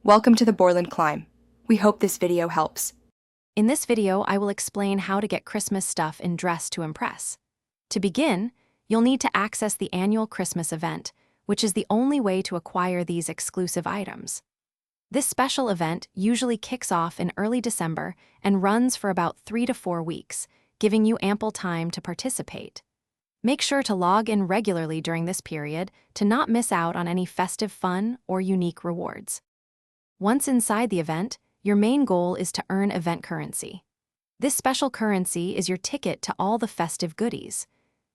Welcome to the Borland Climb. We hope this video helps. In this video, I will explain how to get Christmas stuff in Dress to Impress. To begin, you'll need to access the annual Christmas event, which is the only way to acquire these exclusive items. This special event usually kicks off in early December and runs for about 3 to 4 weeks, giving you ample time to participate. Make sure to log in regularly during this period to not miss out on any festive fun or unique rewards. Once inside the event, your main goal is to earn event currency. This special currency is your ticket to all the festive goodies.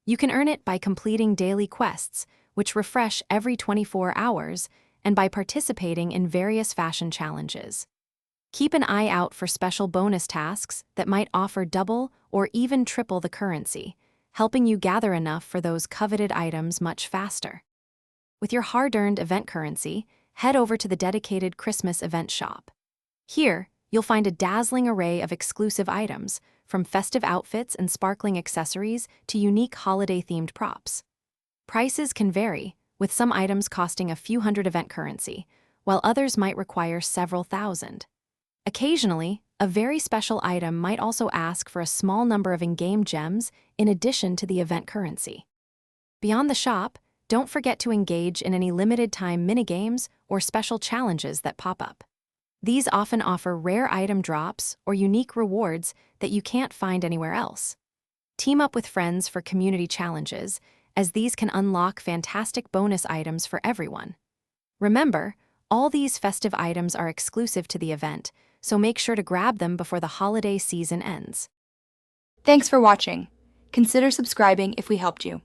You can earn it by completing daily quests, which refresh every 24 hours, and by participating in various fashion challenges. Keep an eye out for special bonus tasks that might offer double or even triple the currency, helping you gather enough for those coveted items much faster. With your hard-earned event currency, head over to the dedicated Christmas event shop. Here, you'll find a dazzling array of exclusive items, from festive outfits and sparkling accessories to unique holiday-themed props. Prices can vary, with some items costing a few hundred event currency, while others might require several thousand. Occasionally, a very special item might also ask for a small number of in-game gems in addition to the event currency. Beyond the shop, don't forget to engage in any limited-time minigames or special challenges that pop up. These often offer rare item drops or unique rewards that you can't find anywhere else. Team up with friends for community challenges, as these can unlock fantastic bonus items for everyone. Remember, all these festive items are exclusive to the event, so make sure to grab them before the holiday season ends. Thanks for watching. Consider subscribing if we helped you.